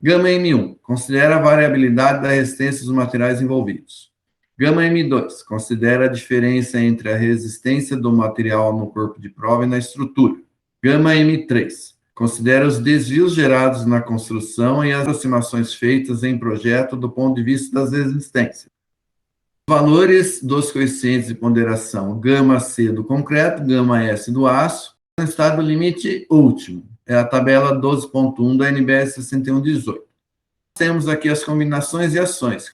γm1 considera a variabilidade da resistência dos materiais envolvidos. γm2 considera a diferença entre a resistência do material no corpo de prova e na estrutura. γm3 considera os desvios gerados na construção e as aproximações feitas em projeto do ponto de vista das resistências. Valores dos coeficientes de ponderação γC do concreto, γS do aço, no estado limite último. É a tabela 12.1 da NBS 6118. Temos aqui as combinações e ações.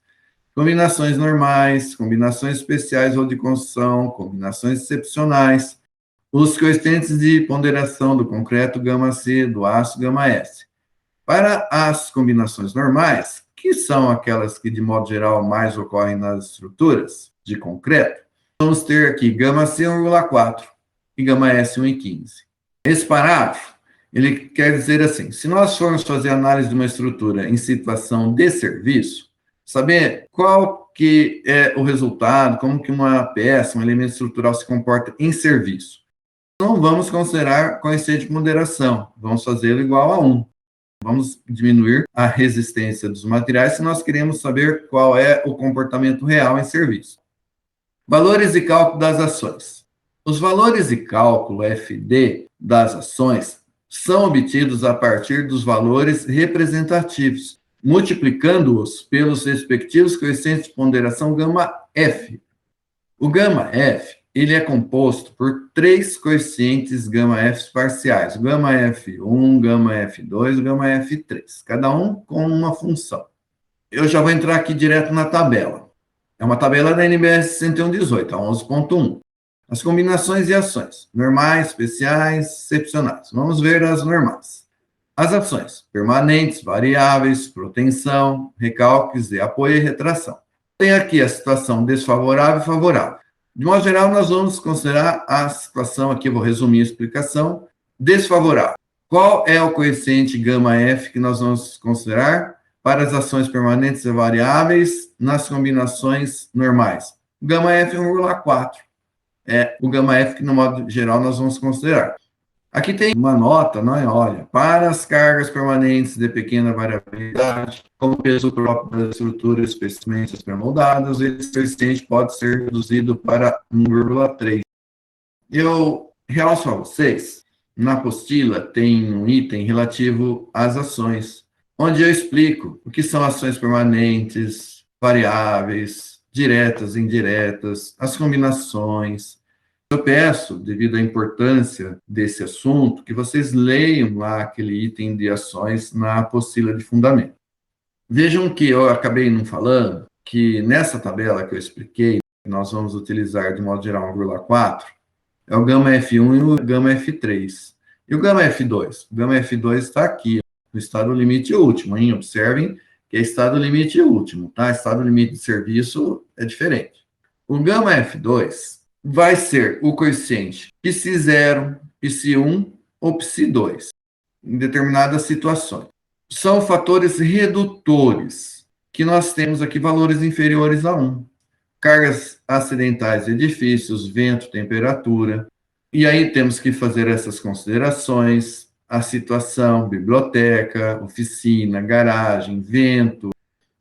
Combinações normais, combinações especiais ou de construção, combinações excepcionais. Os coeficientes de ponderação do concreto, γC, do aço, γS. Para as combinações normais, que são aquelas que, de modo geral, mais ocorrem nas estruturas de concreto, vamos ter aqui γC 1,4 e γS 1,15. Esse parágrafo, ele quer dizer assim, se nós formos fazer análise de uma estrutura em situação de serviço, saber qual que é o resultado, como que uma peça, um elemento estrutural se comporta em serviço. Não vamos considerar coeficiente de ponderação, vamos fazê-lo igual a 1. Vamos diminuir a resistência dos materiais se nós queremos saber qual é o comportamento real em serviço. Valores de cálculo das ações. Os valores de cálculo FD das ações são obtidos a partir dos valores representativos, multiplicando-os pelos respectivos coeficientes de ponderação γF. O γF ele é composto por três coeficientes γF parciais, o γF1, γF2 e o γF3, cada um com uma função. Eu já vou entrar aqui direto na tabela. É uma tabela da NBS 6118, a 11.1. As combinações e ações, normais, especiais, excepcionais. Vamos ver as normais. As ações, permanentes, variáveis, proteção, recalques de apoio e retração. Tem aqui a situação desfavorável e favorável. De modo geral, nós vamos considerar a situação, aqui eu vou resumir a explicação, desfavorável. Qual é o coeficiente γF que nós vamos considerar para as ações permanentes e variáveis nas combinações normais? O γF é 1,4. É o γF que, no modo geral, nós vamos considerar. Aqui tem uma nota, não é? Olha, para as cargas permanentes de pequena variabilidade, como o peso próprio das estruturas especialmente pré-moldadas, esse coeficiente pode ser reduzido para 1,3. Eu realço a vocês, na apostila tem um item relativo às ações. onde eu explico o que são ações permanentes, variáveis, diretas, indiretas, as combinações. Eu peço, devido à importância desse assunto, que vocês leiam lá aquele item de ações na apostila de fundamento. Vejam que eu acabei não falando, que nessa tabela que eu expliquei, nós vamos utilizar de modo geral 1,4, é o gama F1 e o gama F3. E o gama F2? O gama F2 está aqui, no estado limite último, hein? Observem que é estado limite último, tá? Estado limite de serviço é diferente. O gama F2 vai ser o coeficiente psi0, psi1 ou psi2, em determinadas situações. São fatores redutores, que nós temos aqui valores inferiores a 1. Cargas acidentais de edifícios, vento, temperatura. E aí temos que fazer essas considerações, a situação, biblioteca, oficina, garagem, vento.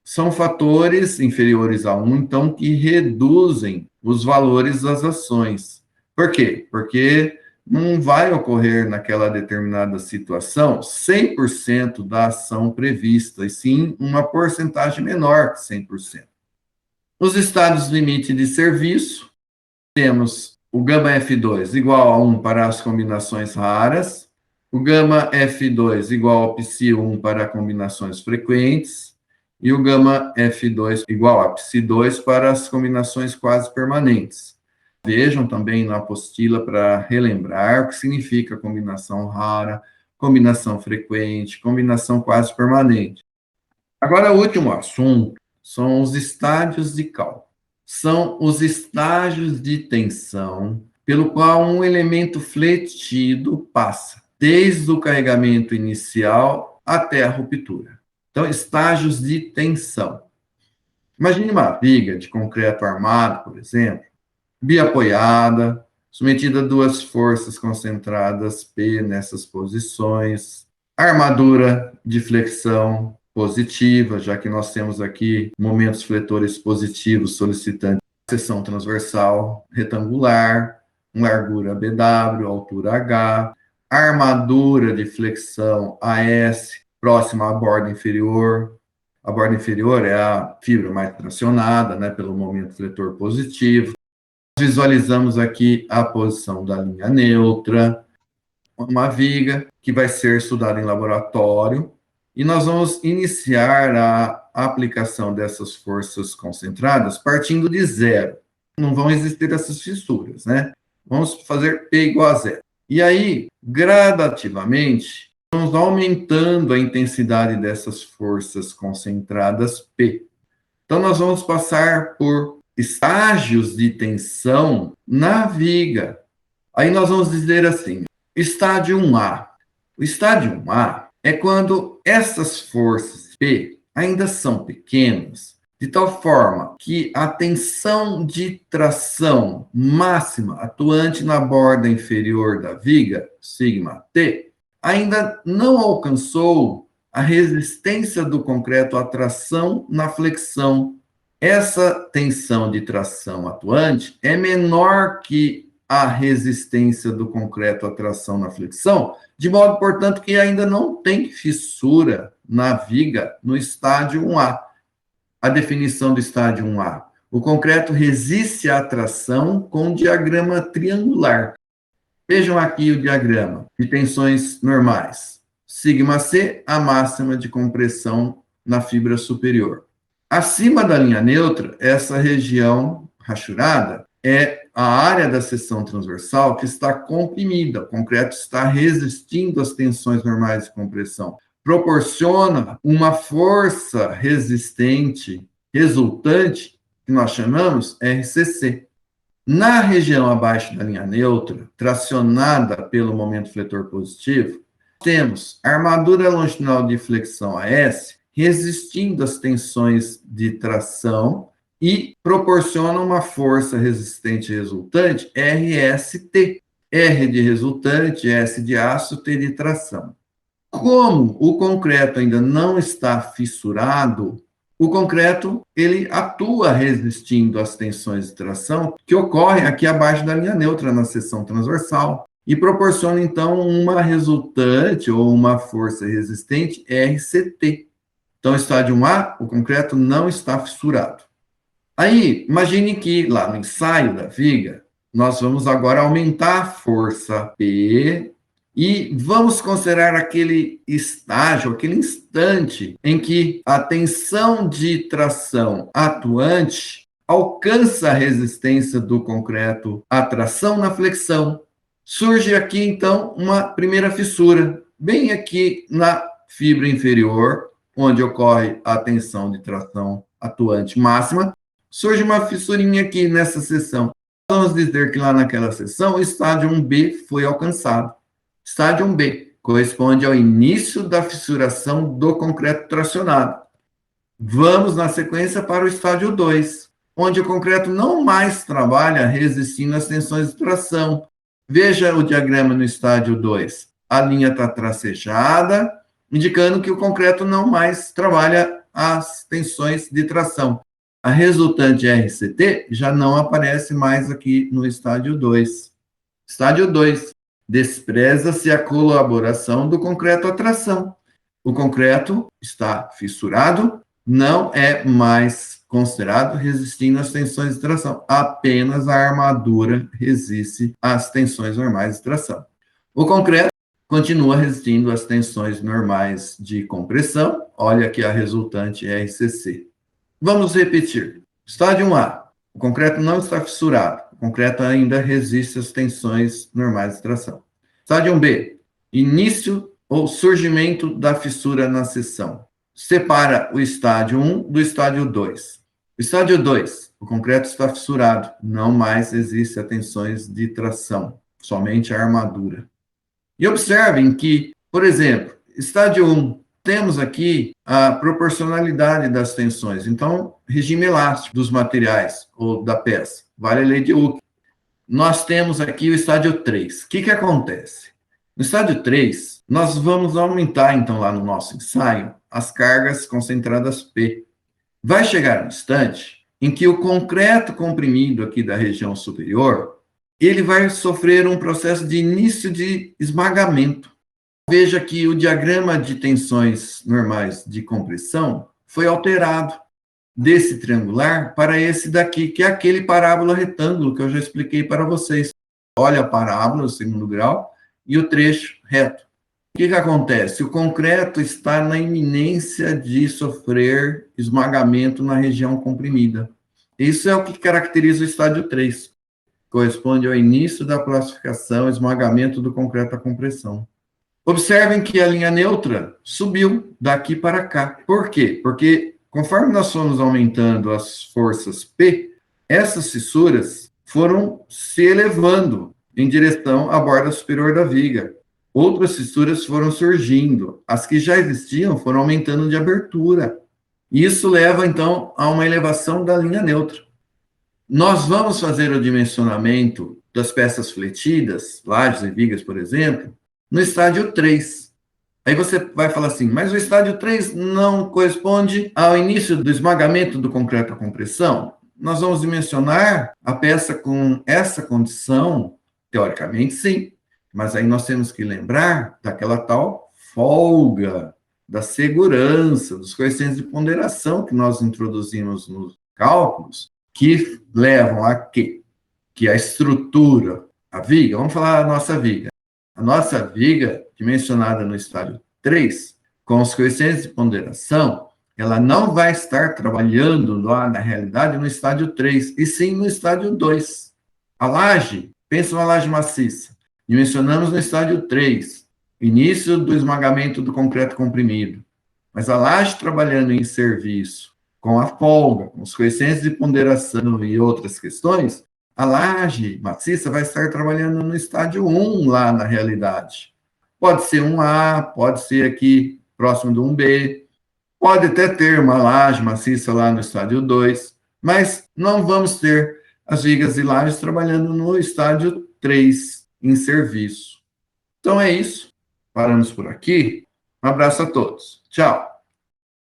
São fatores inferiores a 1, então, que reduzem os valores das ações. Por quê? Porque não vai ocorrer naquela determinada situação 100% da ação prevista, e sim uma porcentagem menor que 100%. Os estados limite de serviço, temos o gama F2 igual a 1 para as combinações raras, o gama F2 igual ao psi1 para combinações frequentes, e o gama F2 igual a psi2 para as combinações quase permanentes. Vejam também na apostila para relembrar o que significa combinação rara, combinação frequente, combinação quase permanente. Agora, o último assunto são os estádios de cálculo. São os estágios de tensão pelo qual um elemento fletido passa, desde o carregamento inicial até a ruptura. Então, estágios de tensão. Imagine uma viga de concreto armado, por exemplo, biapoiada, submetida a duas forças concentradas P nessas posições, armadura de flexão positiva, já que nós temos aqui momentos fletores positivos solicitando seção transversal retangular, largura BW, altura H, armadura de flexão AS, próxima à borda inferior. A borda inferior é a fibra mais tracionada, né, pelo momento fletor positivo. Visualizamos aqui a posição da linha neutra, uma viga que vai ser estudada em laboratório, e nós vamos iniciar a aplicação dessas forças concentradas partindo de zero. Não vão existir essas fissuras, né? Vamos fazer P igual a zero. E aí, gradativamente, vamos aumentando a intensidade dessas forças concentradas P. Então, nós vamos passar por estágios de tensão na viga. Aí nós vamos dizer assim, estágio 1A. O estágio 1A é quando essas forças P ainda são pequenas, de tal forma que a tensão de tração máxima atuante na borda inferior da viga, sigma T, ainda não alcançou a resistência do concreto à tração na flexão. Essa tensão de tração atuante é menor que a resistência do concreto à tração na flexão, de modo, portanto, que ainda não tem fissura na viga no estágio 1A. A definição do estágio 1A. O concreto resiste à tração com diagrama triangular. Vejam aqui o diagrama de tensões normais. Sigma C, a máxima de compressão na fibra superior. Acima da linha neutra, essa região rachurada é a área da seção transversal que está comprimida. O concreto está resistindo às tensões normais de compressão. Proporciona uma força resistente resultante, que nós chamamos RCC. Na região abaixo da linha neutra, tracionada pelo momento fletor positivo, temos a armadura longitudinal de flexão AS resistindo às tensões de tração e proporciona uma força resistente resultante RST. R de resultante, S de aço, T de tração. Como o concreto ainda não está fissurado, o concreto ele atua resistindo às tensões de tração que ocorrem aqui abaixo da linha neutra, na seção transversal. e proporciona, então, uma resultante ou uma força resistente RCT. Então, estádio 1A, o concreto não está fissurado. Aí, imagine que lá no ensaio da viga, nós vamos agora aumentar a força P e vamos considerar aquele estágio, aquele instante em que a tensão de tração atuante alcança a resistência do concreto à tração na flexão. Surge aqui, então, uma primeira fissura, bem aqui na fibra inferior, onde ocorre a tensão de tração atuante máxima, surge uma fissurinha aqui nessa seção. Vamos dizer que lá naquela seção, o estádio 1B foi alcançado. Estádio 1B corresponde ao início da fissuração do concreto tracionado. Vamos, na sequência, para o estádio 2, onde o concreto não mais trabalha resistindo às tensões de tração. Veja o diagrama no estádio 2. A linha está tracejada, indicando que o concreto não mais trabalha as tensões de tração. A resultante RCT já não aparece mais aqui no estádio 2. Estádio 2. Despreza-se a colaboração do concreto à tração. O concreto está fissurado, não é mais considerado resistindo às tensões de tração. Apenas a armadura resiste às tensões normais de tração. O concreto continua resistindo às tensões normais de compressão. Olha aqui a resultante RCC. Vamos repetir. Estádio 1A. O concreto não está fissurado. O concreto ainda resiste às tensões normais de tração. Estádio 1B. Início ou surgimento da fissura na seção. Separa o estádio 1 do estádio 2. Estádio 2. O concreto está fissurado. Não mais existe tensões de tração. Somente a armadura. E observem que, por exemplo, estádio 1, temos aqui a proporcionalidade das tensões. Então, regime elástico dos materiais ou da peça. Vale a lei de Hooke. Nós temos aqui o estádio 3. O que acontece? No estádio 3, nós vamos aumentar, então, lá no nosso ensaio, as cargas concentradas P. Vai chegar um instante em que o concreto comprimido aqui da região superior, ele vai sofrer um processo de início de esmagamento. Veja que o diagrama de tensões normais de compressão foi alterado desse triangular para esse daqui, que é aquele parábola retângulo que eu já expliquei para vocês. Olha a parábola, o segundo grau, e o trecho reto. O que acontece? O concreto está na iminência de sofrer esmagamento na região comprimida. Isso é o que caracteriza o estádio 3. Corresponde ao início da classificação, esmagamento do concreto à compressão. Observem que a linha neutra subiu daqui para cá. Por quê? Porque conforme nós fomos aumentando as forças P, essas fissuras foram se elevando em direção à borda superior da viga. Outras fissuras foram surgindo. As que já existiam foram aumentando de abertura. Isso leva, então, a uma elevação da linha neutra. Nós vamos fazer o dimensionamento das peças fletidas, lajes e vigas, por exemplo, no estádio 3. Aí você vai falar assim, mas o estádio 3 não corresponde ao início do esmagamento do concreto à compressão? Nós vamos dimensionar a peça com essa condição? Teoricamente, sim. Mas aí nós temos que lembrar daquela tal folga, da segurança, dos coeficientes de ponderação que nós introduzimos nos cálculos, que levam a quê? Que a estrutura, a viga, vamos falar a nossa viga. A nossa viga, dimensionada no estádio 3, com os coeficientes de ponderação, ela não vai estar trabalhando lá, na realidade, no estádio 3, e sim no estádio 2. A laje, pensa numa laje maciça, dimensionamos no estádio 3, início do esmagamento do concreto comprimido. Mas a laje trabalhando em serviço, com a folga, com os coeficientes de ponderação e outras questões, a laje maciça vai estar trabalhando no estádio 1 lá na realidade. Pode ser 1A, pode ser aqui próximo do 1B, pode até ter uma laje maciça lá no estádio 2, mas não vamos ter as vigas e lajes trabalhando no estádio 3 em serviço. Então é isso. Paramos por aqui. Um abraço a todos. Tchau.